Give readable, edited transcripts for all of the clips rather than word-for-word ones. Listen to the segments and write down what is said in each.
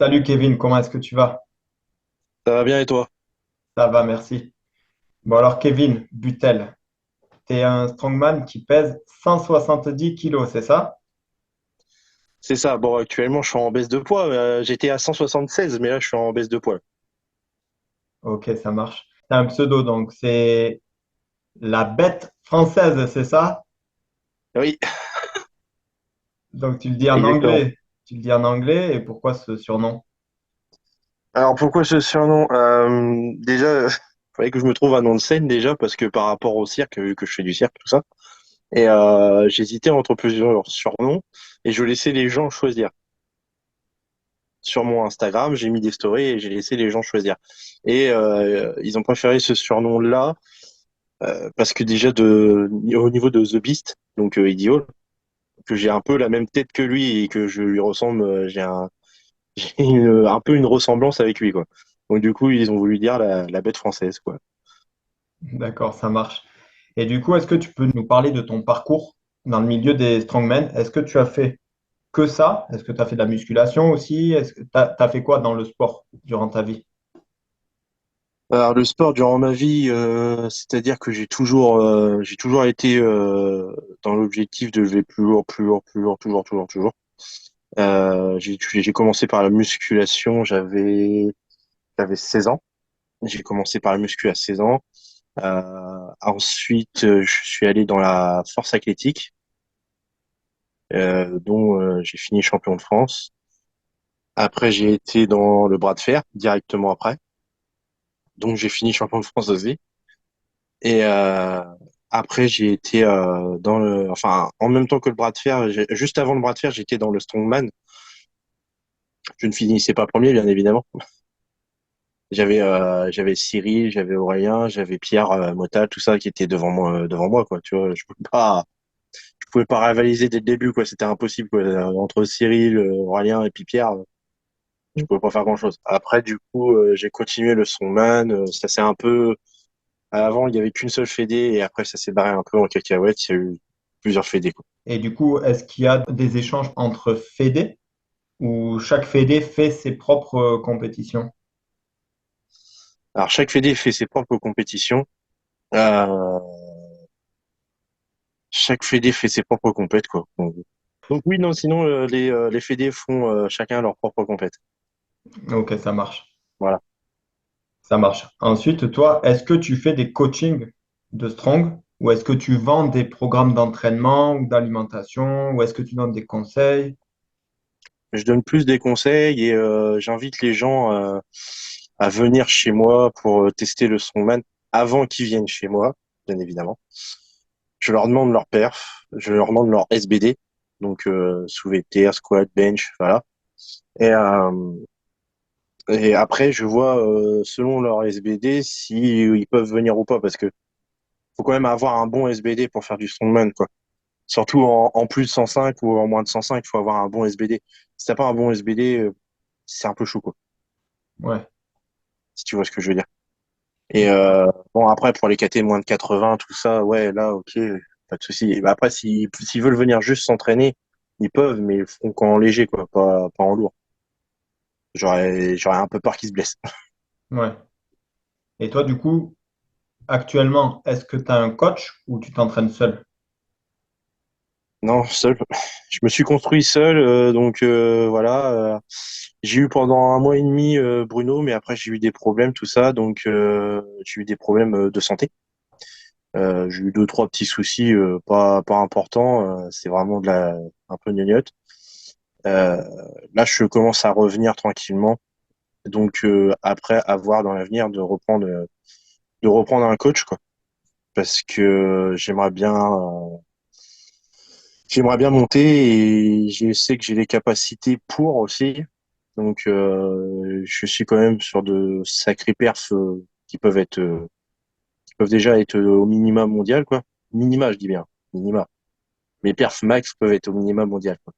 Salut Kevin, comment est-ce que tu vas? Ça va bien et toi? Ça va, merci. Bon alors Kevin, Butel, t'es un strongman qui pèse 170 kilos, c'est ça? C'est ça. Bon, actuellement, je suis en baisse de poids. J'étais à 176, mais là, je suis en baisse de poids. Ok, ça marche. T'as un pseudo, donc c'est la bête française, c'est ça? Oui, Donc tu le dis en exactement. anglais. Tu le dis en anglais, et pourquoi ce surnom? Alors, pourquoi ce surnom? Déjà, il fallait que je me trouve un nom de scène déjà, parce que par rapport au cirque, vu que je fais du cirque, tout ça. Et j'hésitais entre plusieurs surnoms, et je laissais les gens choisir. Sur mon Instagram, j'ai mis des stories et j'ai laissé les gens choisir. Et ils ont préféré ce surnom-là, parce que déjà, au niveau de The Beast, donc Idiot, que j'ai un peu la même tête que lui et que je lui ressemble, j'ai un peu une ressemblance avec lui, quoi. Donc du coup, ils ont voulu dire la bête française, quoi. D'accord, ça marche. Et du coup, est-ce que tu peux nous parler de ton parcours dans le milieu des strongmen? Est-ce que tu as fait que ça? Est-ce que tu as fait de la musculation aussi? Est-ce que tu as fait quoi dans le sport durant ta vie? Alors le sport durant ma vie, c'est-à-dire que j'ai toujours été dans l'objectif de lever plus lourd, plus lourd, plus lourd, toujours, toujours, toujours. J'ai commencé par la musculation, j'avais 16 ans. J'ai commencé par la muscu à 16 ans. Ensuite, je suis allé dans la force athlétique. Dont j'ai fini champion de France. Après, j'ai été dans le bras de fer directement après, donc j'ai fini champion de France aussi. Et après, j'ai été enfin, en même temps que le bras de fer, juste avant le bras de fer, j'étais dans le strongman. Je ne finissais pas premier, bien évidemment. J'avais Cyril, j'avais Aurélien, j'avais Pierre Motta, tout ça qui était devant moi, quoi. Tu vois, je pouvais pas rivaliser dès le début, quoi. C'était impossible, quoi. Entre Cyril, Aurélien et puis Pierre. Je pouvais pas faire grand-chose. Après, du coup, j'ai continué le Songman. Ça s'est un peu. Avant, il y avait qu'une seule fédé et après, ça s'est barré un peu en cacahuète. Il y a eu plusieurs fédés, quoi. Et du coup, est-ce qu'il y a des échanges entre fédés où chaque fédé fait ses propres compétitions? Alors, chaque fédé fait ses propres compétitions. Euh, Chaque fédé fait ses propres compètes, quoi. Donc oui, non, sinon, les fédés font chacun leur propre compète. Ok, ça marche. Voilà. Ça marche. Ensuite, toi, est-ce que tu fais des coachings de strong ou est-ce que tu vends des programmes d'entraînement ou d'alimentation ou est-ce que tu donnes des conseils? Je donne plus des conseils et j'invite les gens à venir chez moi pour tester le strongman avant qu'ils viennent chez moi, bien évidemment. Je leur demande leur perf, je leur demande leur SBD, donc soulevé de terre, squat, bench, voilà. Et, et après, je vois selon leur SBD si ils peuvent venir ou pas, parce que faut quand même avoir un bon SBD pour faire du strongman, quoi. Surtout en plus de 105 ou en moins de 105, il faut avoir un bon SBD. Si t'as pas un bon SBD, c'est un peu chaud, quoi, Ouais. si tu vois ce que je veux dire. Et bon, après, pour les KT moins de 80, tout ça, ouais, là, ok, pas de souci. Et bah, après, s'ils veulent venir juste s'entraîner, ils peuvent, mais ils feront qu'en léger, quoi, pas en lourd. J'aurais un peu peur qu'ils se blessent. Ouais. Et toi, du coup, actuellement, est-ce que tu as un coach ou tu t'entraînes seul? Non, seul. Je me suis construit seul, donc voilà. J'ai eu pendant un mois et demi Bruno, mais après j'ai eu des problèmes, tout ça, donc j'ai eu des problèmes de santé. J'ai eu deux, trois petits soucis, pas importants. C'est vraiment un peu gnognotte. Euh, Là, je commence à revenir tranquillement. Donc après, avoir dans l'avenir de reprendre un coach, quoi, parce que j'aimerais bien monter et je sais que j'ai les capacités pour aussi. Donc je suis quand même sur de sacrés perfs qui peuvent déjà être au minimum mondial, quoi. Minima, je dis bien, minima. Mes perfs max peuvent être au minimum mondial, quoi.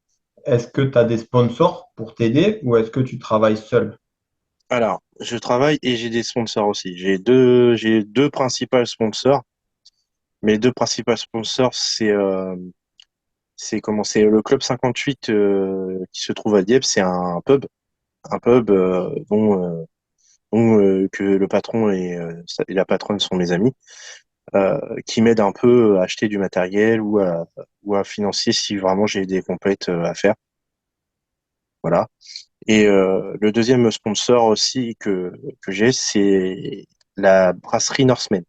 Est-ce que tu as des sponsors pour t'aider ou est-ce que tu travailles seul? Alors, je travaille et j'ai des sponsors aussi. J'ai deux principaux sponsors. Mes deux principaux sponsors, c'est le Club 58 qui se trouve à Dieppe. C'est un pub. un pub que le patron et la patronne sont mes amis, qui m'aident un peu à acheter du matériel ou à financer si vraiment j'ai des compètes à faire. Voilà. Et le deuxième sponsor aussi que j'ai, c'est la brasserie Norseman.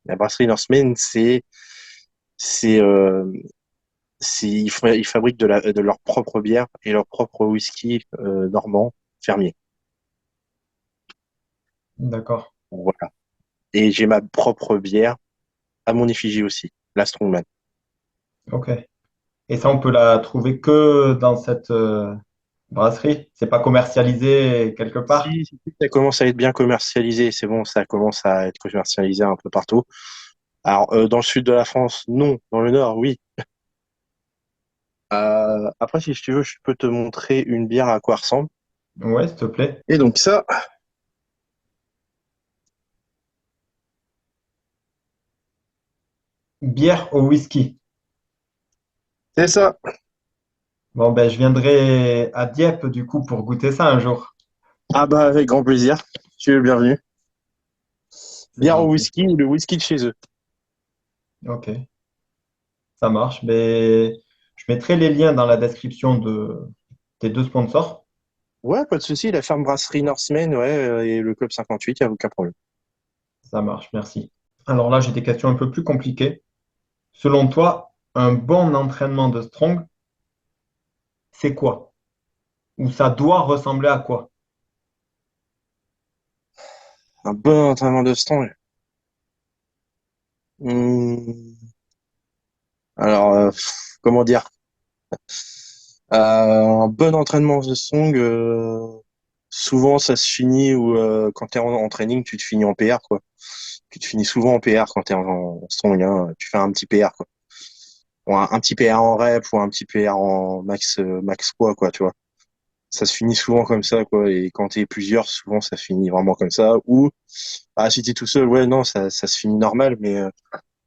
La brasserie Norseman, c'est ils fabriquent de leur propre bière et leur propre whisky normand fermier. D'accord. Voilà. Et j'ai ma propre bière à mon effigie aussi, la Strongman. Ok. Et ça, on peut la trouver que dans cette brasserie. C'est pas commercialisé quelque part. Si ça commence à être bien commercialisé, c'est bon, ça commence à être commercialisé un peu partout. Alors, dans le sud de la France, non. Dans le nord, oui. Après, si tu veux, je peux te montrer une bière à quoi elle ressemble. Ouais, s'il te plaît. Et donc ça, Bière au whisky. c'est ça. Bon, ben, je viendrai à Dieppe du coup pour goûter ça un jour. Ah bah avec grand plaisir. Tu es le bienvenu. C'est Bière au gentil. whisky, le whisky de chez eux. Ok, ça marche. Ben, je mettrai les liens dans la description des deux sponsors. Ouais, pas de souci. La ferme brasserie Norseman, ouais, et le club 58, y a aucun problème. Ça marche, merci. Alors là, j'ai des questions un peu plus compliquées. Selon toi, un bon entraînement de strong, c'est quoi? Ou ça doit ressembler à quoi? Un bon entraînement de strong. Hmm, alors, comment dire? Un bon entraînement de strong, souvent ça se finit ou quand t'es en training, tu te finis en PR, quoi. Tu te finis souvent en PR quand t'es en strong, hein. Tu fais un petit PR, quoi. Ou un petit PR en rep ou un petit PR en max poids, quoi, tu vois. Ça se finit souvent comme ça, quoi. Et quand t'es plusieurs, souvent ça finit vraiment comme ça. Ou, ah, si t'es tout seul, ouais, non, ça se finit normal, mais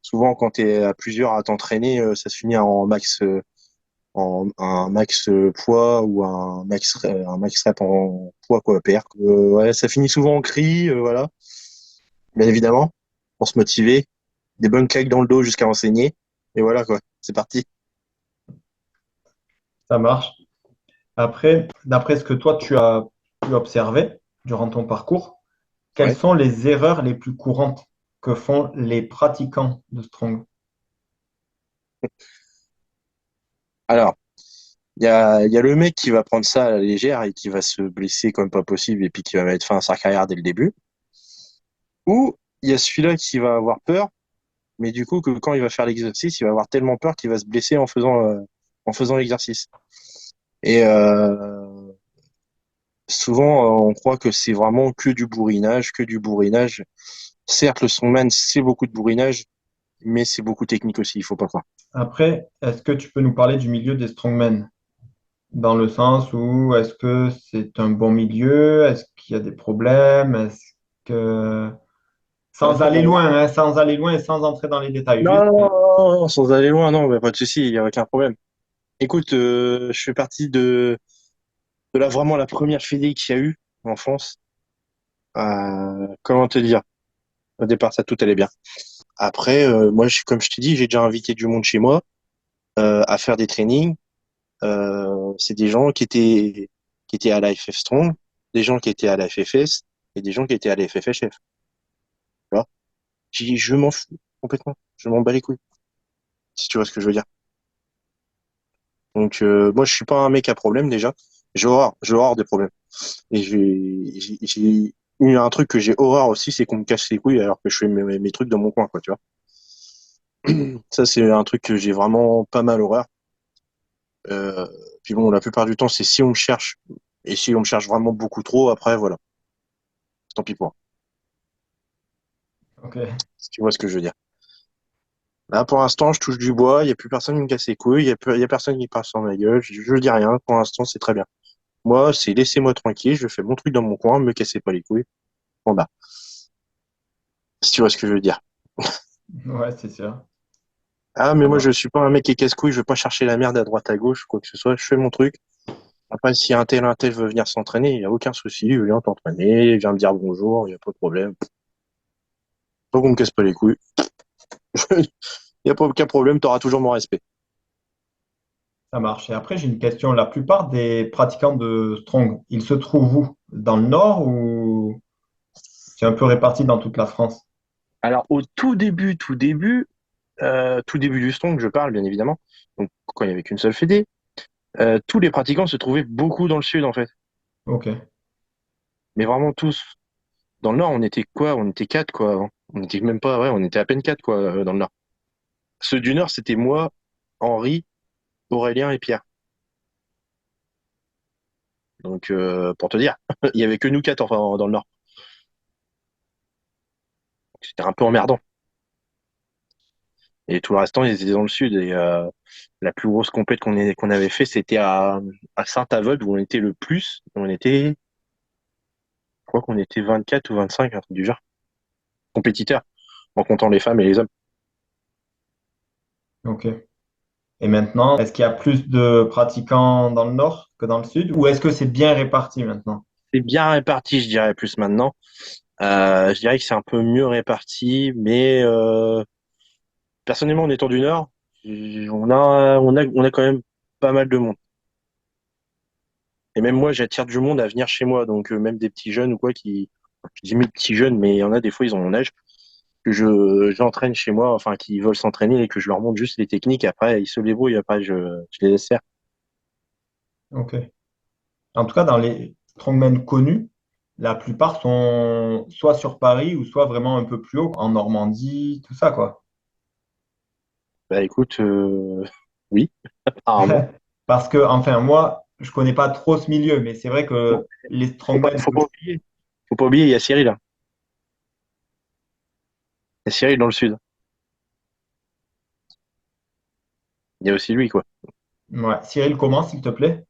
souvent quand t'es à plusieurs à t'entraîner, ça se finit en en un max poids ou un max rep en poids, quoi, PR. Ouais, ça finit souvent en cri, voilà. Bien évidemment, pour se motiver. Des bonnes claques dans le dos jusqu'à enseigner. Et voilà, quoi. C'est parti. Ça marche. Après, d'après ce que toi, tu as pu observer durant ton parcours, quelles Ouais. sont les erreurs les plus courantes que font les pratiquants de strong? Alors, il y a le mec qui va prendre ça à la légère et qui va se blesser comme pas possible et puis qui va mettre fin à sa carrière dès le début. Ou il y a celui-là qui va avoir peur, mais du coup, que quand il va faire l'exercice, il va avoir tellement peur qu'il va se blesser en faisant l'exercice. Et souvent, on croit que c'est vraiment que du bourrinage, que du bourrinage. Certes, le strongman, c'est beaucoup de bourrinage, mais c'est beaucoup technique aussi, il faut pas croire. Après, est-ce que tu peux nous parler du milieu des strongmen? Dans le sens où est-ce que c'est un bon milieu? Est-ce qu'il y a des problèmes? Est-ce que... Sans aller loin, hein, sans aller loin et sans entrer dans les détails, Non, juste... non, non, non, sans aller loin, non, bah, pas de souci, il n'y a aucun problème. Écoute, je fais partie vraiment la première fédé qu'il y a eu en France. Comment te dire? Au départ, ça tout allait bien. Après, moi, comme je t'ai dit, j'ai déjà invité du monde chez moi à faire des trainings. C'est des gens qui étaient à la FF Strong, des gens qui étaient à la FFS et des gens qui étaient à la FFHF. Tu vois. Je m'en fous complètement. Je m'en bats les couilles, si tu vois ce que je veux dire. Donc, moi, je suis pas un mec à problème déjà. J'ai horreur des problèmes. Et j'ai eu un truc que j'ai horreur aussi, c'est qu'on me cache les couilles alors que je fais mes trucs dans mon coin, quoi, tu vois. Ça, c'est un truc que j'ai vraiment pas mal horreur. Euh, Puis bon, la plupart du temps, c'est si on me cherche, et si on me cherche vraiment beaucoup trop, après, voilà, tant pis pour moi, Ok, si tu vois ce que je veux dire. Là, pour l'instant, je touche du bois, il n'y a plus personne qui me casse les couilles, il y a personne qui passe sur ma gueule, je dis rien, pour l'instant, c'est très bien. Moi, c'est laissez-moi tranquille, je fais mon truc dans mon coin, me cassez pas les couilles. Bon bah, si tu vois ce que je veux dire. ouais, c'est sûr. Ah, mais Ça moi, je marche. suis pas un mec qui casse-couilles, je veux pas chercher la merde à droite à gauche, quoi que ce soit, je fais mon truc. Après, si un tel veut venir s'entraîner, il n'y a aucun souci. Viens t'entraîner, viens me dire bonjour, il n'y a pas de problème. Tant qu'on me casse pas les couilles, il n'y a pas aucun problème, tu auras toujours mon respect. Ça marche. Et après, j'ai une question. La plupart des pratiquants de Strong, ils se trouvent où? Dans le nord ou c'est un peu réparti dans toute la France? Alors, au tout début du strong, je parle, bien évidemment. Donc, quand il n'y avait qu'une seule fédé, tous les pratiquants se trouvaient beaucoup dans le sud, en fait. Ok. Mais vraiment tous. Dans le nord, on était quoi? On était quatre, quoi, avant. On était même pas, ouais, on était à peine quatre, quoi, dans le nord. Ceux du nord, c'était moi, Henri, Aurélien et Pierre. Donc, pour te dire, il y avait que nous quatre, enfin, dans le nord. C'était un peu emmerdant. Et tout le restant, ils étaient dans le sud. Et la plus grosse compète qu'on avait fait, c'était à Saint-Avold, où on était le plus. On était, je crois qu'on était 24 ou 25, un truc du genre, compétiteurs, en comptant les femmes et les hommes. Ok. Et maintenant, est-ce qu'il y a plus de pratiquants dans le nord que dans le sud ou est-ce que c'est bien réparti maintenant? C'est bien réparti, je dirais, plus maintenant. Je dirais que c'est un peu mieux réparti, mais personnellement, en étant du Nord, on a quand même pas mal de monde. Et même moi, j'attire du monde à venir chez moi, donc même des petits jeunes ou quoi je dis mes petits jeunes, mais il y en a des fois, ils ont mon âge, que j'entraîne chez moi, enfin, qui veulent s'entraîner et que je leur montre juste les techniques. Après, ils se débrouillent, après, je les laisse faire. Ok. En tout cas, dans les strongmen connus, la plupart sont soit sur Paris ou soit vraiment un peu plus haut, en Normandie, tout ça, quoi. Bah écoute, oui, apparemment. Parce que, enfin, moi, je connais pas trop ce milieu, mais c'est vrai que Faut, les faut pas, strongmen faut que pas oublier. Faut pas oublier, il y a Cyril, hein. Il y a Cyril dans le sud. Il y a aussi lui, quoi. ouais. Cyril, comment, s'il te plaît?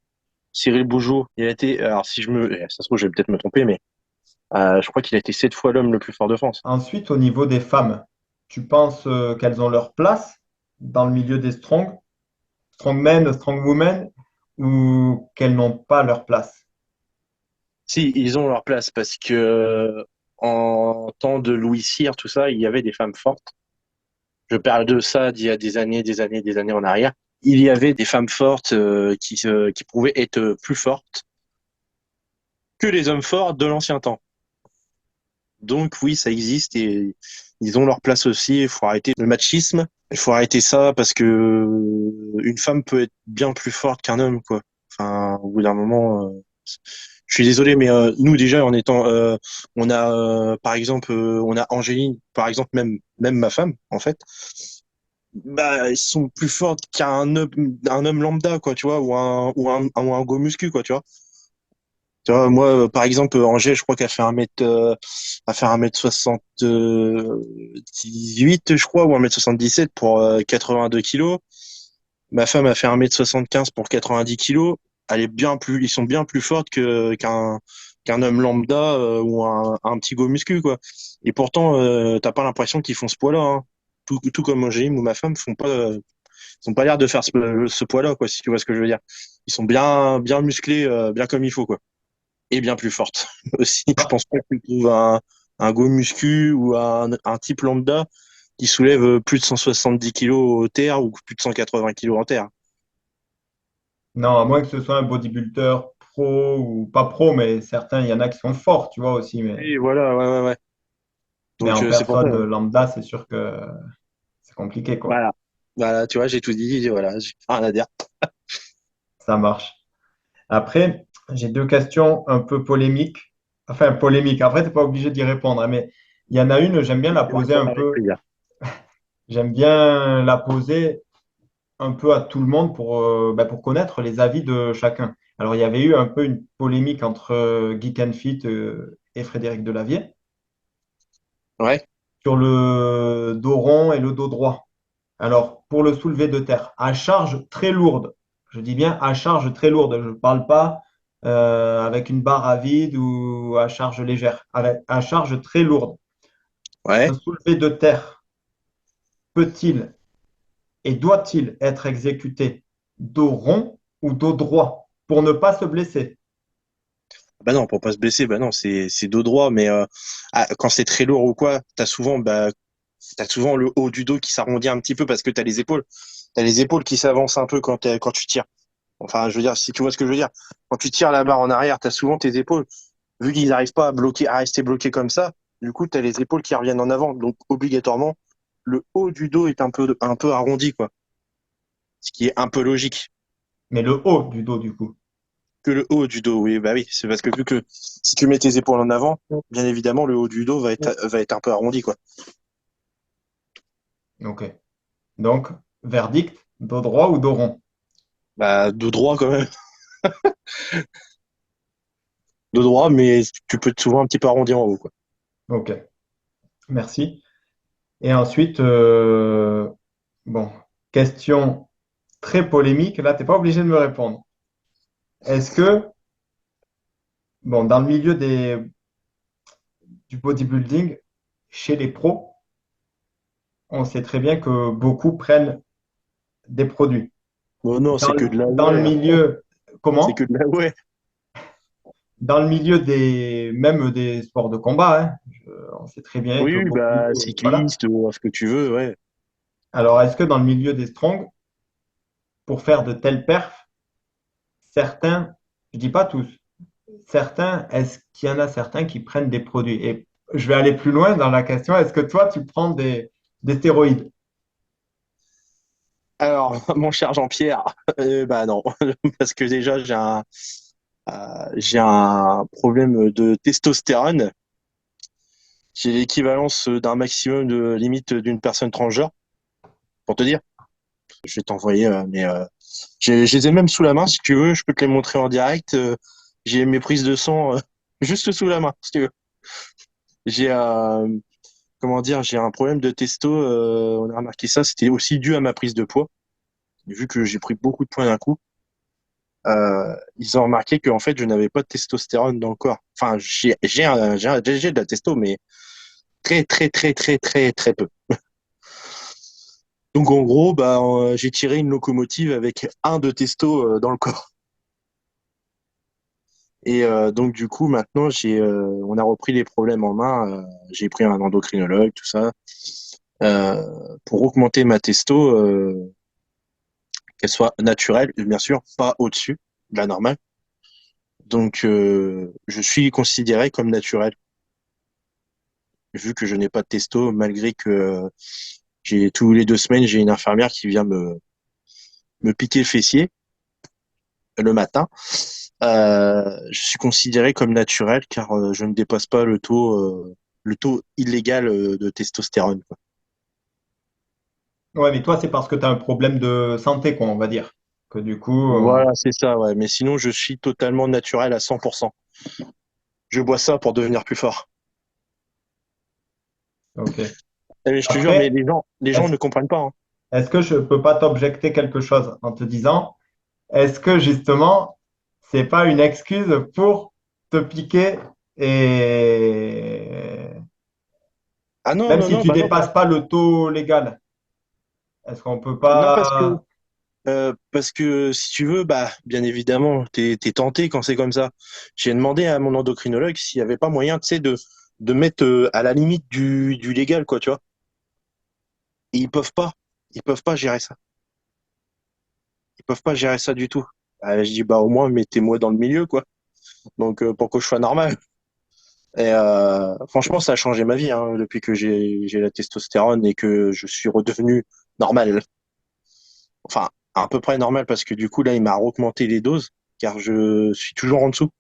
Cyril Bougeot, il a été, alors si ça se trouve, je vais peut-être me tromper, mais je crois qu'il a été 7 fois l'homme le plus fort de France. Ensuite, au niveau des femmes, tu penses qu'elles ont leur place dans le milieu des strongmen, strongwomen, ou qu'elles n'ont pas leur place? Si, ils ont leur place parce que en temps de Louis Cyr, tout ça, il y avait des femmes fortes. Je parle de ça d'il y a des années en arrière. Il y avait des femmes fortes qui pouvaient être plus fortes que les hommes forts de l'ancien temps. Donc oui, ça existe et ils ont leur place aussi. Il faut arrêter le machisme. Il faut arrêter ça parce que une femme peut être bien plus forte qu'un homme, quoi. Enfin, au bout d'un moment, je suis désolé, mais nous déjà, on a par exemple, on a Angéline, par exemple, même ma femme, en fait. Bah, elles sont plus fortes un homme lambda, quoi, tu vois, ou un go muscu, quoi, tu vois. Tu vois, moi, par exemple, Angers, je crois qu'elle fait elle fait 1m78, je crois, ou 1m77 pour 82 kilos. Ma femme a fait 1m75 pour 90 kilos. Ils sont bien plus fortes qu'un homme lambda ou un petit go muscu, quoi. Et pourtant, t'as pas l'impression qu'ils font ce poids-là, hein. Tout comme Angéline ou ma femme ils ont pas l'air de faire ce poids-là, quoi, si tu vois ce que je veux dire. Ils sont bien musclés, bien comme il faut, quoi, et bien plus forte aussi. Je pense pas que tu trouves un go muscu ou un type lambda qui soulève plus de 170 kilos au terre ou plus de 180 kilos en terre. Non, à moins que ce soit un bodybuilder pro ou pas pro, mais certains, il y en a qui sont forts, tu vois aussi. Et voilà, ouais, ouais, ouais. Mais Donc en c'est pour ça. personne lambda, c'est sûr que c'est compliqué, quoi. Voilà. Voilà, tu vois, j'ai tout dit, voilà, j'ai rien à dire. Ça marche. Après, j'ai deux questions un peu polémiques. Enfin, polémiques. Après, tu n'es pas obligé d'y répondre, hein, mais il y en a une, j'aime bien la Je poser un répondrai avec peu. plaisir. J'aime bien la poser un peu à tout le monde pour connaître les avis de chacun. Alors, il y avait eu un peu une polémique entre Geek and Fit et Frédéric Delavier Ouais, sur le dos rond et le dos droit. Alors, pour le soulevé de terre, à charge très lourde, je dis bien à charge très lourde, je ne parle pas avec une barre à vide ou à charge légère, à charge très lourde. ouais. Un soulevé de terre peut-il et doit-il être exécuté dos rond ou dos droit? pour ne pas se blesser. Bah non, pour pas se blesser, bah non, c'est dos droit, mais quand c'est très lourd ou quoi, t'as souvent le haut du dos qui s'arrondit un petit peu parce que t'as les épaules qui s'avancent un peu quand tu tires. Enfin, je veux dire, si tu vois ce que je veux dire, quand tu tires la barre en arrière, t'as souvent tes épaules, vu qu'ils n'arrivent pas à rester bloqués comme ça, du coup, t'as les épaules qui reviennent en avant, donc obligatoirement, le haut du dos est un peu arrondi, quoi, ce qui est un peu logique. Mais le haut du dos, du coup. Que le haut du dos, oui, bah oui, c'est parce que vu que si tu mets tes épaules en avant, bien évidemment, le haut du dos va être un peu arrondi, quoi. Ok. Donc, verdict, dos droit ou dos rond? Bah, dos droit quand même. Dos droit, mais tu peux souvent un petit peu arrondir en haut, quoi. Ok, merci. Et ensuite, bon, question très polémique. Là, t'es pas obligé de me répondre. Est-ce que, bon, dans le milieu du bodybuilding, chez les pros, on sait très bien que beaucoup prennent des produits. Oh non, c'est que de la Dans le ouais. milieu, C'est que comment? de la ouais. Dans le milieu même des sports de combat, hein, on sait très bien Oui, que oui, beaucoup, bah, voilà. cycliste, ce que tu veux, ouais. Alors, est-ce que dans le milieu des strongs, pour faire de telles perfs, certains, je dis pas tous, certains, est-ce qu'il y en a certains qui prennent des produits? Et je vais aller plus loin dans la question. Est-ce que toi, tu prends des stéroïdes? Alors, mon cher Jean-Pierre, bah non, parce que déjà, j'ai un problème de testostérone. J'ai l'équivalence d'un maximum de limite d'une personne transgenre, pour te dire. Je vais t'envoyer, je les ai même sous la main, si tu veux, je peux te les montrer en direct. J'ai mes prises de sang juste sous la main, si tu veux. J'ai, comment dire, j'ai un problème de testo. On a remarqué ça, c'était aussi dû à ma prise de poids. Vu que j'ai pris beaucoup de poids d'un coup, ils ont remarqué qu'en fait, je n'avais pas de testostérone dans le corps. Enfin, j'ai de la testo, mais très peu. Donc en gros, bah, j'ai tiré une locomotive avec un de testo dans le corps. Et donc du coup, maintenant, on a repris les problèmes en main. J'ai pris un endocrinologue, tout ça, pour augmenter ma testo, qu'elle soit naturelle, bien sûr, pas au-dessus de la normale. Donc je suis considéré comme naturel, vu que je n'ai pas de testo, malgré que j'ai tous les 2 semaines, j'ai une infirmière qui vient me piquer le fessier le matin. Je suis considéré comme naturel car je ne dépasse pas le taux illégal de testostérone, quoi. Ouais, mais toi, c'est parce que tu as un problème de santé, quoi, on va dire. Que du coup, Voilà, c'est ça, ouais. Mais sinon, je suis totalement naturel à 100%. Je bois ça pour devenir plus fort. ok. Mais je te jure, mais Après, les gens est-ce, ne comprennent pas, hein. est-ce que je peux pas t'objecter quelque chose en te disant, est-ce que justement, c'est pas une excuse pour te piquer et Ah non, même non, si non, tu bah non. dépasses pas le taux légal, est-ce qu'on peut Non, pas... parce que si tu veux, bah, bien évidemment, t'es tenté quand c'est comme ça. J'ai demandé à mon endocrinologue s'il n'y avait pas moyen, tu sais, de mettre à la limite du légal, quoi, tu vois. Et ils peuvent pas. Ils peuvent pas gérer ça. Ils peuvent pas gérer ça du tout. Je dis, bah, au moins, mettez-moi dans le milieu, quoi. Donc, pour que je sois normal. Et franchement, ça a changé ma vie, hein, depuis que j'ai la testostérone et que je suis redevenu normal. Enfin, à peu près normal parce que du coup, là, il m'a augmenté les doses car je suis toujours en dessous.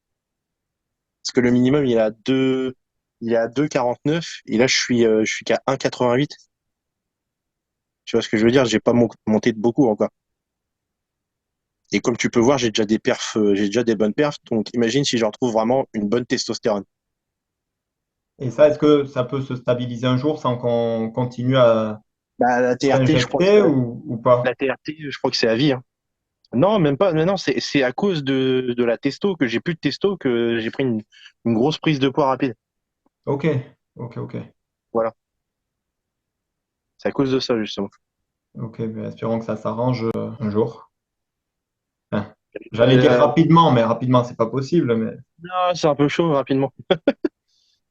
Parce que le minimum, il est à 2,49 et là, je suis qu'à 1,88. Tu vois ce que je veux dire? J'ai pas monté de beaucoup encore. Et comme tu peux voir, j'ai déjà des bonnes perfs. Donc, imagine si je retrouve vraiment une bonne testostérone. Et ça, est-ce que ça peut se stabiliser un jour sans qu'on continue à Bah, la TRT, je crois que s'injecter ou pas? la TRT, je crois que c'est à vie, hein. Non, même pas. Mais non, c'est à cause de la testo que j'ai plus de testo que j'ai pris une grosse prise de poids rapide. Ok, ok, ok. Voilà. C'est à cause de ça, justement. Ok, ben espérons que ça s'arrange un jour. Enfin, J'allais dire Euh, rapidement, mais rapidement, c'est pas possible. Mais... non, c'est un peu chaud rapidement.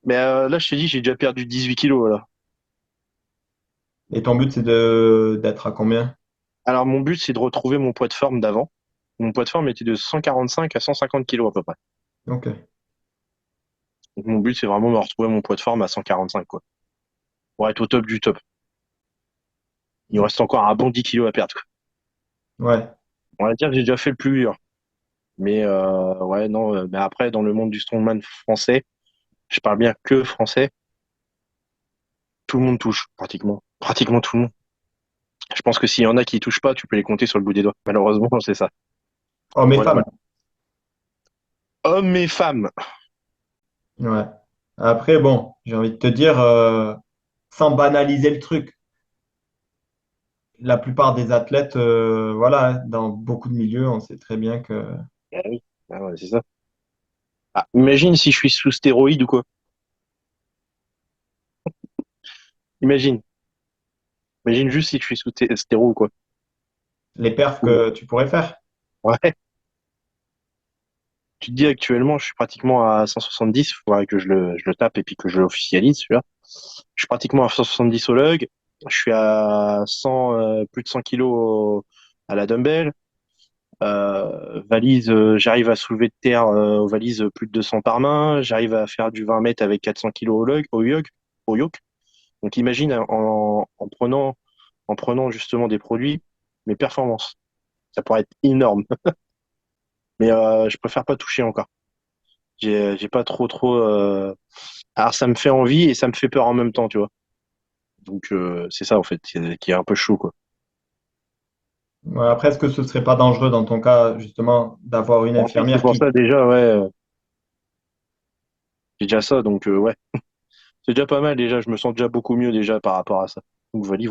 Mais là, je t'ai dit, j'ai déjà perdu 18 kilos là. Et ton but, c'est de d'être à combien? Alors, mon but, c'est de retrouver mon poids de forme d'avant. Mon poids de forme était de 145 à 150 kilos à peu près. Ok. Donc, mon but, c'est vraiment de retrouver mon poids de forme à 145, quoi. Pour être au top du top. Il me reste encore un bon 10 kilos à perdre, quoi. Ouais. On va dire que j'ai déjà fait le plus dur. Mais ouais, non. Mais après, dans le monde du strongman français, je parle bien que français. Tout le monde touche, pratiquement. Pratiquement tout le monde. Je pense que s'il y en a qui touchent pas, tu peux les compter sur le bout des doigts. Malheureusement, c'est ça. Hommes et Voilà, femmes. voilà. Hommes et femmes. Ouais. Après, bon, j'ai envie de te dire, sans banaliser le truc, la plupart des athlètes, voilà, dans beaucoup de milieux, on sait très bien que Ah oui, ah ouais, c'est ça. Ah, imagine si je suis sous stéroïde ou quoi. Imagine. Imagine juste si je suis sous stéro ou quoi. les perfs Ouh. que tu pourrais faire. Ouais. Tu te dis actuellement, je suis pratiquement à 170. Il faudrait que je le tape et puis que je l'officialise, celui-là. Je suis pratiquement à 170 au log. Je suis à 100, plus de 100 kilos à la dumbbell. Valise, j'arrive à soulever de terre aux valises plus de 200 par main. J'arrive à faire du 20 mètres avec 400 kilos au yoke. Donc imagine en prenant justement des produits, mes performances. Ça pourrait être énorme. Mais je préfère pas toucher encore. J'ai pas trop. Alors ça me fait envie et ça me fait peur en même temps, tu vois. Donc c'est ça en fait qui est un peu chaud quoi. Ouais, après, est-ce que ce serait pas dangereux dans ton cas, justement, d'avoir une En fait, c'est infirmière pour qui... ça déjà, ouais, j'ai déjà ça, donc ouais, c'est déjà pas mal déjà. Je me sens déjà beaucoup mieux déjà par rapport à ça. Donc voilà.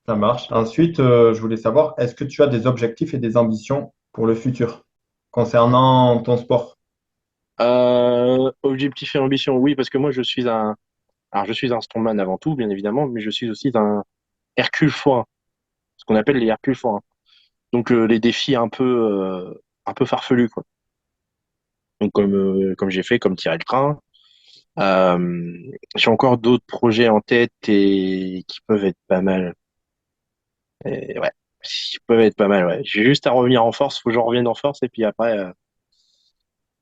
Ça marche. Ensuite, je voulais savoir, est-ce que tu as des objectifs et des ambitions pour le futur concernant ton sport? Objectif et ambition, oui, parce que moi alors je suis un strongman avant tout, bien évidemment, mais je suis aussi un Hercule forain, ce qu'on appelle les Hercules forains. Donc les défis un peu farfelus quoi. Donc comme j'ai fait, comme tirer le train. Euh, j'ai encore d'autres projets en tête et qui peuvent être pas mal. Et ouais, qui peuvent être pas mal. Ouais. J'ai juste à revenir en force, faut que je revienne en force et puis après,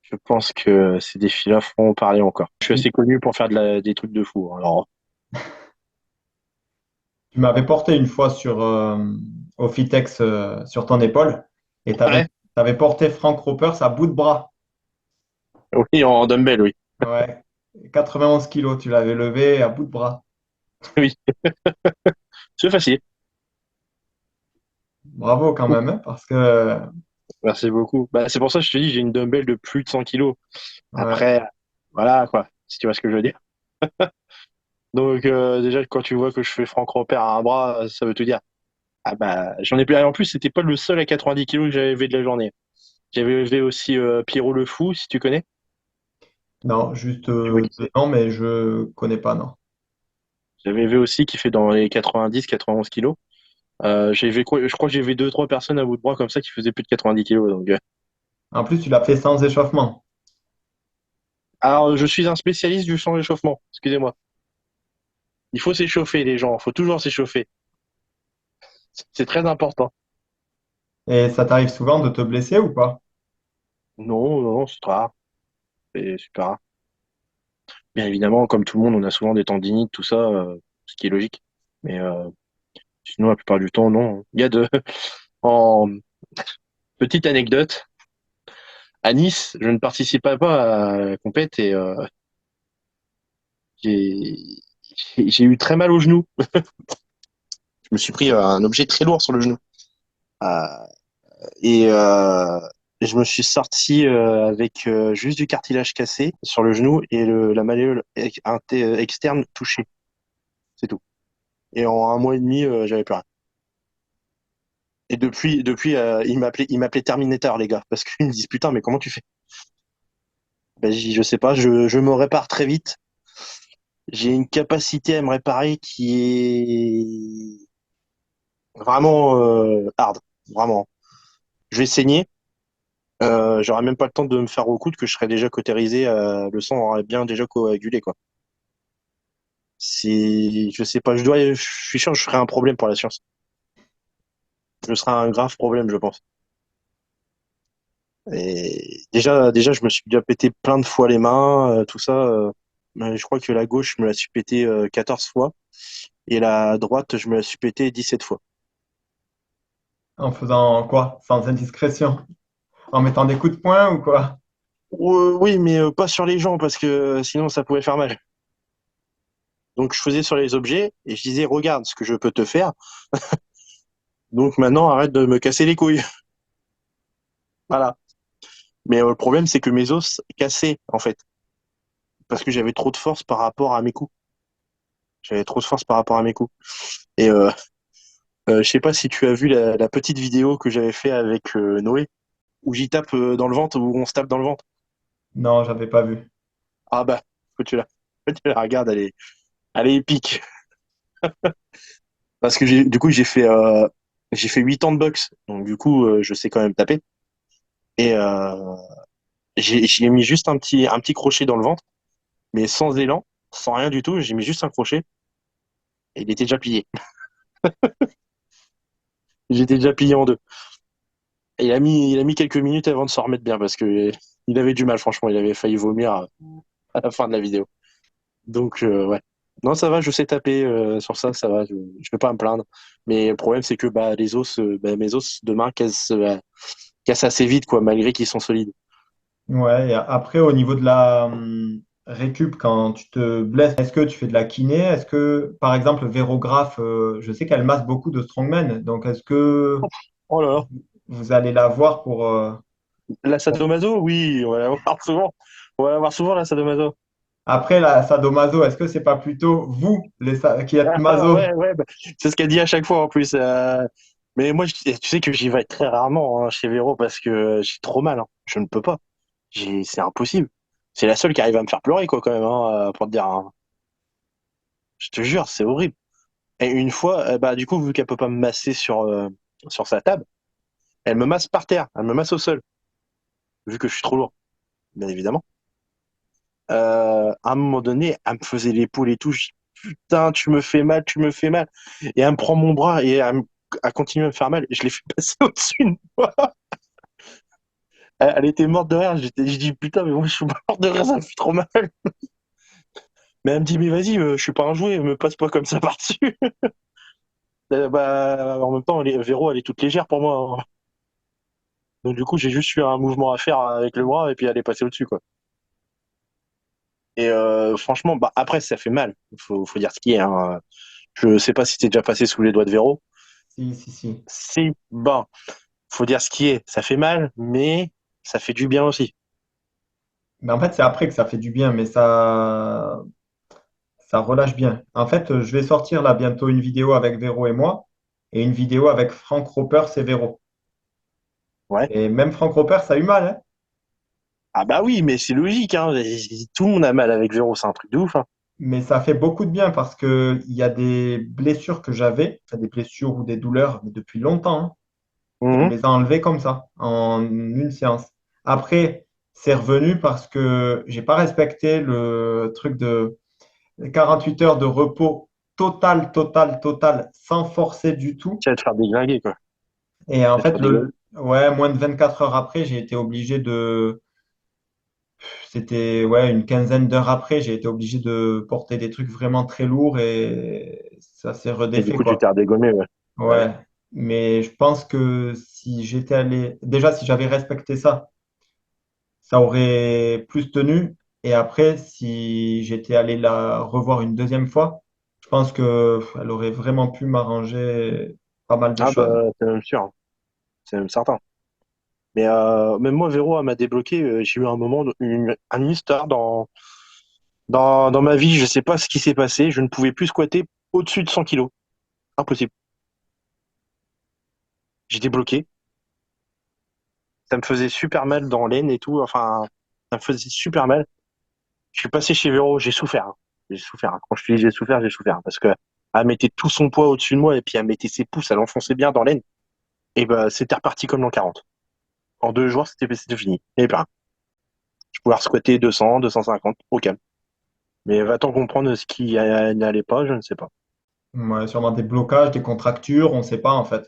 je pense que ces défis-là feront parler encore. Je suis Tu, assez connu pour faire des trucs de fou, hein. Alors, tu m'avais porté une fois sur, au Fitex sur ton épaule et tu ouais, avais porté Frank Ropers à bout de bras. oui, en dumbbell, oui. Ouais. 91 kilos, tu l'avais levé à bout de bras. Oui, c'est facile. Bravo quand même, hein, parce que Merci beaucoup. Bah, c'est pour ça que je te dis, j'ai une dumbbell de plus de 100 kilos. ouais, Après, voilà, quoi, si tu vois ce que je veux dire. Donc, déjà, quand tu vois que je fais Franck Repère à un bras, ça veut tout dire. Ah bah, j'en ai plus. En plus, c'était pas le seul à 90 kilos que j'avais levé de la journée. J'avais levé aussi Pierrot le Fou, si tu connais. non, juste Tu vois qui de c'est. nom, mais je connais pas, non. J'avais levé aussi qui fait dans les 90, 91 kilos. Je crois que j'ai vu deux, trois personnes à bout de bras comme ça qui faisaient plus de 90 kilos. Donc, En plus, tu l'as fait sans échauffement. alors, je suis un spécialiste du champ d'échauffement. Excusez-moi. Il faut s'échauffer, les gens. Il faut toujours s'échauffer. C'est très important. Et ça t'arrive souvent de te blesser ou pas? Non, non, non, c'est très rare. C'est super rare. Bien évidemment, comme tout le monde, on a souvent des tendinites, tout ça, ce qui est logique. Mais sinon, la plupart du temps, non. En petite anecdote, à Nice, je ne participais pas à la compète et j'ai j'ai eu très mal au genou. Je me suis pris un objet très lourd sur le genou. Euh, et je me suis sorti avec juste du cartilage cassé sur le genou et la malléole externe touchée. C'est tout. Et en un mois et demi, j'avais plus rien. Et depuis, il m'appelait Terminator, les gars, parce qu'ils me disent putain, mais comment tu fais? Ben, je sais pas, je me répare très vite. J'ai une capacité à me réparer qui est vraiment hard, vraiment. je vais saigner. J'aurai même pas le temps de me faire recoudre que je serai déjà cautérisé. Le sang aurait bien déjà coagulé, quoi. Si, je sais pas, je suis sûr que je ferai un problème pour la science. Je serai un grave problème, je pense. Et déjà, je me suis déjà pété plein de fois les mains, tout ça. Mais je crois que la gauche, je me la suis pété 14 fois. Et la droite, je me la suis pété 17 fois. En faisant quoi? Sans indiscrétion? En mettant des coups de poing ou quoi? Oui, mais pas sur les gens, parce que sinon, ça pouvait faire mal. Donc, je faisais sur les objets et je disais, regarde ce que je peux te faire. Donc, maintenant, arrête de me casser les couilles. Voilà. Mais le problème, c'est que mes os cassaient, en fait, parce que j'avais trop de force par rapport à mes coups. J'avais trop de force par rapport à mes coups. Et je sais pas si tu as vu la petite vidéo que j'avais fait avec Noé, où j'y tape dans le ventre, où on se tape dans le ventre. Non, j'avais pas vu. Ah bah, faut que tu la regardes, elle est épique. Parce que du coup, j'ai fait 8 ans de boxe. Donc du coup, je sais quand même taper. Et j'ai mis juste un petit crochet dans le ventre, mais sans élan, sans rien du tout. J'ai mis juste un crochet et il était déjà plié. J'étais déjà plié en deux. Et il a mis quelques minutes avant de se remettre bien parce que il avait du mal, franchement. Il avait failli vomir à la fin de la vidéo. Donc, ouais. Non, ça va, je sais taper sur ça, ça va, je vais pas me plaindre. Mais le problème, c'est que bah, mes os demain cassent assez vite, quoi, malgré qu'ils sont solides. Ouais, et après, au niveau de la récup, quand tu te blesses, est-ce que tu fais de la kiné? Est-ce que, par exemple, Véro Graf, je sais qu'elle masse beaucoup de strongmen, donc est-ce que Oh là là. vous allez la voir La sadomaso, oui, on va la voir souvent. On va la voir souvent, la sadomaso. Après la sadomaso, est-ce que c'est pas plutôt vous qui êtes Ah, maso? ouais, ouais, bah, c'est ce qu'elle dit à chaque fois en plus. Mais moi, tu sais que j'y vais très rarement hein, chez Véro parce que j'ai trop mal. Hein. Je ne peux pas. C'est impossible. C'est la seule qui arrive à me faire pleurer, quoi, quand même, hein, pour te dire. Hein. Je te jure, c'est horrible. Et une fois, bah, du coup, vu qu'elle peut pas me masser sur sa table, elle me masse par terre, elle me masse au sol, vu que je suis trop lourd, bien évidemment. À un moment donné, elle me faisait l'épaule et tout. Je dis, putain, tu me fais mal, tu me fais mal. Et elle me prend mon bras et elle continue à me faire mal. Et je l'ai fait passer au-dessus de moi. Elle était morte de rire. Je dis, putain, mais moi, je suis morte de rire, ça me fait trop mal. Mais elle me dit, mais vas-y, je suis pas un jouet, me passe pas comme ça par-dessus. Bah, en même temps, Véro, elle est toute légère pour moi. Hein. Donc, du coup, j'ai juste eu un mouvement à faire avec le bras et puis elle est passée au-dessus, quoi. Et franchement, bah, après, ça fait mal. Faut dire ce qui est. Hein. Je sais pas si t'es déjà passé sous les doigts de Véro. Si, si, si. Si, bon, faut dire ce qui est. Ça fait mal, mais ça fait du bien aussi. Mais en fait, c'est après que ça fait du bien, mais ça relâche bien. En fait, je vais sortir là bientôt une vidéo avec Véro et moi, et une vidéo avec Frank Ropers et Véro. Ouais. Et même Frank Ropers, ça a eu mal, hein. Ah bah oui, mais c'est logique, hein. Tout le monde a mal avec Véro, c'est un truc de ouf, hein. Mais ça fait beaucoup de bien parce que il y a des blessures que j'avais, enfin, des blessures ou des douleurs mais depuis longtemps, hein. Et elle me Mhm. les a enlevées comme ça, en une séance. Après, c'est revenu parce que j'ai pas respecté le truc de 48 heures de repos total, total, total, sans forcer du tout. Tu vas te faire déglinguer, quoi. Et en Tu vas te fait, faire déglinguer. ouais, moins de 24 heures après, j'ai été obligé c'était ouais, une quinzaine d'heures après, j'ai été obligé de porter des trucs vraiment très lourds et ça s'est Et du redéfait, coup, tu t'es quoi. redégommé, ouais. Ouais. Ouais. Mais je pense que si j'étais allé, déjà, si j'avais respecté ça, ça aurait plus tenu. Et après, si j'étais allé la revoir une deuxième fois, je pense que elle aurait vraiment pu m'arranger pas mal de Ah bah, choses. c'est même sûr, hein. C'est même certain. Mais même moi, Véro, elle m'a débloqué. J'ai eu un moment, une histoire dans ma vie. Je sais pas ce qui s'est passé. Je ne pouvais plus squatter au-dessus de 100 kilos. Impossible. J'étais bloqué. Ça me faisait super mal dans l'aine et tout. Enfin, ça me faisait super mal. Je suis passé chez Véro. J'ai souffert. Hein. J'ai souffert. Hein. Quand je te dis j'ai souffert, j'ai souffert. Hein. Parce que elle mettait tout son poids au-dessus de moi et puis elle mettait ses pouces, elle enfonçait bien dans l'aine. Et bah, c'était reparti comme l'an 40. En 2 jours, c'était fini. Et ben, je pouvais squatter 200, 250 au calme. Mais va-t-on comprendre ce qui n'allait pas, je ne sais pas. Ouais, sûrement des blocages, des contractures, on ne sait pas en fait.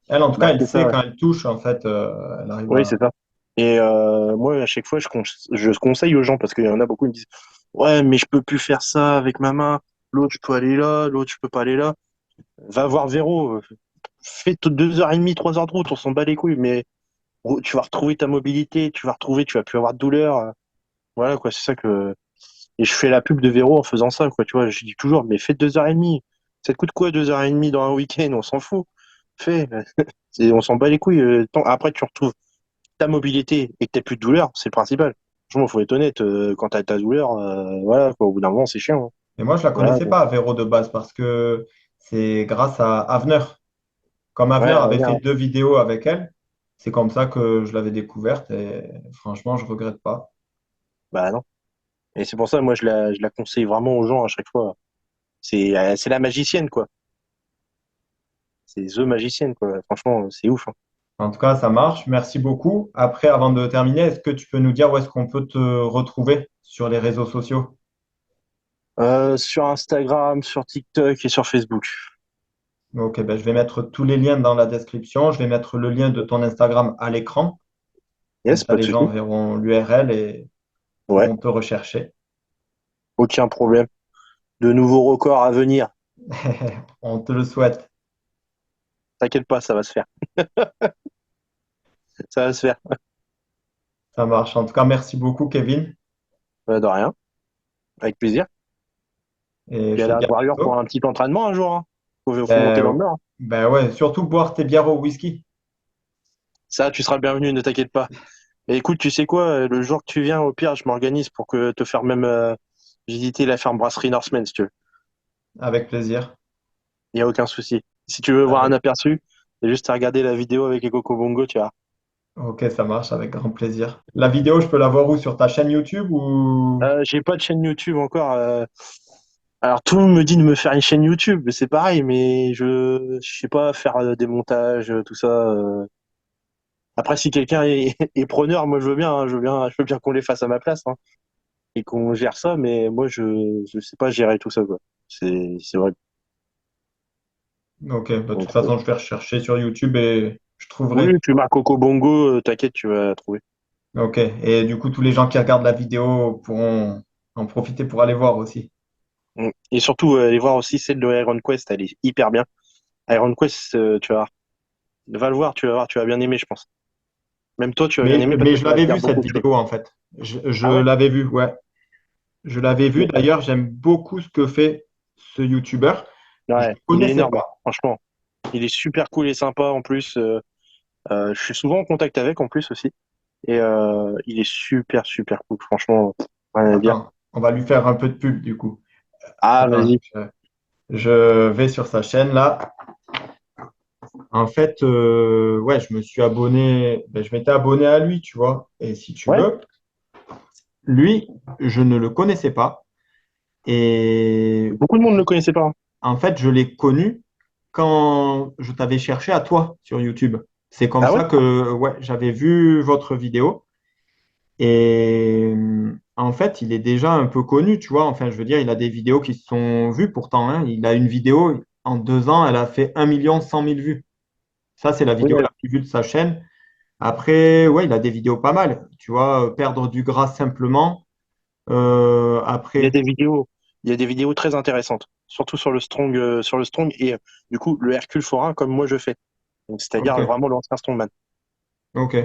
Elle, en tout cas, Bah, elle c'est ça, sait ouais. quand elle touche, en fait, elle arrive Oui, à. c'est ça. Et moi, à chaque fois, je conseille aux gens parce qu'il y en a beaucoup qui me disent, ouais, mais je peux plus faire ça avec ma main. L'autre, je peux aller là, l'autre, je peux pas aller là. Va voir Véro. Fais 2h30, 3 heures de route, on s'en bat les couilles, mais gros, tu vas retrouver ta mobilité, tu vas plus avoir de douleur. Voilà, quoi, c'est ça que. Et je fais la pub de Véro en faisant ça, quoi, tu vois. Je dis toujours, mais fais 2h30. Ça te coûte quoi 2h30 dans un week-end? On s'en fout. Fais. On s'en bat les couilles. Après, tu retrouves ta mobilité et que t'as plus de douleur, c'est le principal. Franchement, faut être honnête, quand t'as ta douleur, voilà, quoi, au bout d'un moment, c'est chiant, hein. Et moi, je la Voilà, connaissais quoi. pas, Véro, de base, parce que c'est grâce à Avner. Comme Avner Ouais, avait fait regarde. 2 vidéos avec elle, c'est comme ça que je l'avais découverte et franchement, je regrette pas. Bah non. Et c'est pour ça, moi, je la conseille vraiment aux gens à chaque fois. C'est la magicienne, quoi. C'est The Magicienne, quoi. Franchement, c'est ouf, hein. En tout cas, ça marche. Merci beaucoup. Après, avant de terminer, est-ce que tu peux nous dire où est-ce qu'on peut te retrouver sur les réseaux sociaux? Sur Instagram, sur TikTok et sur Facebook. Ok, ben, je vais mettre tous les liens dans la description. Je vais mettre le lien de ton Instagram à l'écran. Comme Yes, ça, pas de les gens souci. verront l'URL et Ouais, pourront te rechercher. aucun problème. De nouveaux records à venir. On te le souhaite. T'inquiète pas, ça va se faire. Ça va se faire. Ça marche. En tout cas, merci beaucoup, Kevin. De rien. Avec plaisir. Et Puis je te aller dis à à Warrior pour bientôt. un petit entraînement un jour, hein. Faut monter dans Ben, le nord, hein. ben ouais, surtout boire tes bières au whisky. Ça, tu seras le bienvenu, ne t'inquiète pas. Et écoute, tu sais quoi, le jour que tu viens, au pire, je m'organise pour que te faire même visiter la ferme brasserie Norseman, si tu veux. Avec plaisir. Il n'y a aucun souci. Si tu veux voir un Avec... aperçu, c'est juste à regarder la vidéo avec les Coco Bongo, tu vois. Ok, ça marche, avec grand plaisir. La vidéo, je peux la voir où? Sur ta chaîne YouTube ou... J'ai pas de chaîne YouTube encore. Alors tout le monde me dit de me faire une chaîne YouTube, mais c'est pareil, mais je sais pas faire des montages, tout ça. Après, si quelqu'un est preneur, moi je veux bien, hein, je veux bien qu'on les fasse à ma place, hein, et qu'on gère ça, mais moi je sais pas gérer tout ça, quoi. C'est vrai. Ok, bah, de Donc, toute façon, je vais rechercher sur YouTube et je oui, trouverai. tu marques Coco Bongo, t'inquiète, tu vas trouver. Ok, et du coup, tous les gens qui regardent la vidéo pourront en profiter pour aller voir aussi. Mm. Et surtout, aller voir aussi celle de Iron Quest, elle est hyper bien. Iron Quest, tu vas voir. Va le voir, tu vas voir, tu vas bien aimer, je pense. Même toi, tu vas bien aimer parce Mais que je ça va te l'avais dire vu, cette beaucoup de choses. vidéo, en fait. Je Ah ouais? l'avais vu, ouais. Je l'avais vu. D'ailleurs, j'aime beaucoup ce que fait ce YouTuber. Je ne Ouais, il est connaissais énorme, pas. franchement. Il est super cool et sympa en plus. Je suis souvent en contact avec en plus aussi. Et il est super, super cool, franchement. Rien à dire. Attends, on va lui faire un peu de pub, du coup. Ah, Attends, vas-y. je vais sur sa chaîne, là. En fait, ouais, je me suis abonné, ben, je m'étais abonné à lui, tu vois. Et si tu Ouais? veux, lui, je ne le connaissais pas. Et Beaucoup de monde ne le connaissait pas, hein. en fait, je l'ai connu quand je t'avais cherché à toi sur YouTube. C'est comme Ah ouais? ça que, ouais, j'avais vu votre vidéo. Et en fait, il est déjà un peu connu, tu vois. Enfin, je veux dire, il a des vidéos qui se sont vues pourtant, hein. Il a une vidéo, en 2 ans, elle a fait 1 100 000 vues. Ça, c'est la Oui, vidéo la plus vue de sa chaîne. Après, ouais, il a des vidéos pas mal. Tu vois, perdre du gras simplement. il y a Après, des vidéos. Il y a des vidéos très intéressantes, surtout sur le strong et du coup le Hercule forain comme moi je fais. Donc c'est-à-dire ok, vraiment l'ancien strongman. ok.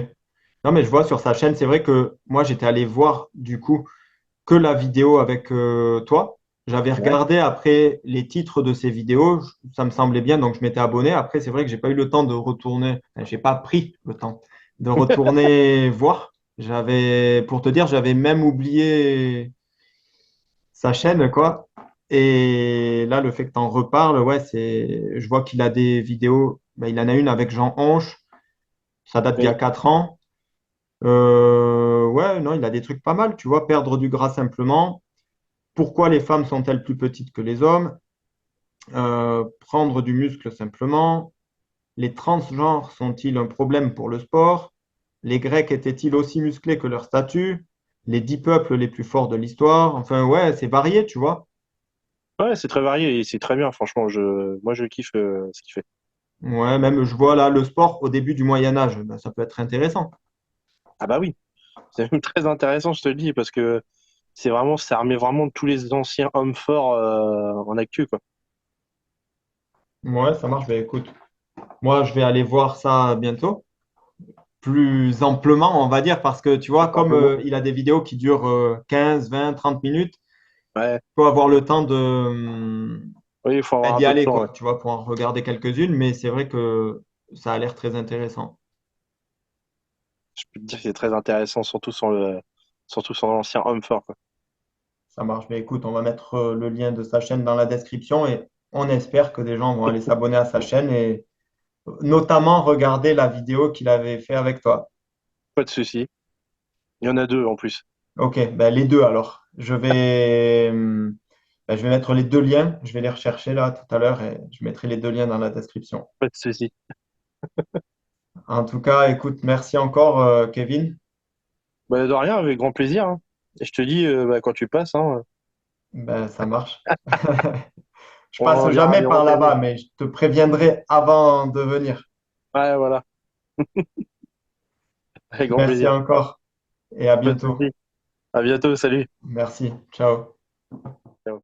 Non, mais je vois sur sa chaîne, c'est vrai que moi, j'étais allé voir du coup que la vidéo avec toi. J'avais Ouais. regardé après les titres de ces vidéos, ça me semblait bien, donc je m'étais abonné. Après, c'est vrai que j'ai pas eu le temps de retourner, enfin, j'ai pas pris le temps de retourner voir. Pour te dire, j'avais même oublié sa chaîne, quoi. Et là, le fait que tu en reparles, ouais, je vois qu'il a des vidéos. Ben, il en a une avec Jean Hanche, ça date d'il y a Oui. 4 ans. Ouais, non, il a des trucs pas mal, tu vois, perdre du gras simplement. Pourquoi les femmes sont-elles plus petites que les hommes? Prendre du muscle simplement. Les transgenres sont-ils un problème pour le sport? Les Grecs étaient-ils aussi musclés que leur statut? Les 10 peuples les plus forts de l'histoire? Enfin, ouais, c'est varié, tu vois. Ouais, c'est très varié et c'est très bien, franchement. Moi, je kiffe ce qu'il fait. Ouais, même je vois là le sport au début du Moyen Âge. Ben, ça peut être intéressant. Ah bah oui, c'est même très intéressant, je te le dis, parce que ça remet vraiment tous les anciens hommes forts en actu, quoi. Ouais, ça marche. Ben, écoute, moi, je vais aller voir ça bientôt. Plus amplement, on va dire, parce que tu vois, Tout comme simplement. il a des vidéos qui durent 15, 20, 30 minutes, Ouais, il faut avoir le temps de, oui, il faut avoir un d'y peu de aller, temps, quoi, ouais. tu vois, pour en regarder quelques-unes, mais c'est vrai que ça a l'air très intéressant. Je peux te dire que c'est très intéressant, surtout sur l'ancien homme fort, quoi. Ça marche. Mais écoute, on va mettre le lien de sa chaîne dans la description et on espère que des gens vont aller s'abonner à sa chaîne et notamment regarder la vidéo qu'il avait fait avec toi. Pas de souci. Il y en a deux en plus. Ok, ben les deux alors. Je vais mettre les deux liens. Je vais les rechercher là tout à l'heure et je mettrai les deux liens dans la description. Pas de souci. En tout cas, écoute, merci encore, Kevin. Bah, de rien, avec grand plaisir, hein. Et je te dis, bah, quand tu passes, hein, Ben, ça marche. Je passe on ira jamais bien par là-bas, recaser. mais je te préviendrai avant de venir. Ouais, voilà. Avec grand Merci plaisir. encore et à Pas de bientôt. souci. À bientôt, salut. Merci. Ciao. Ciao.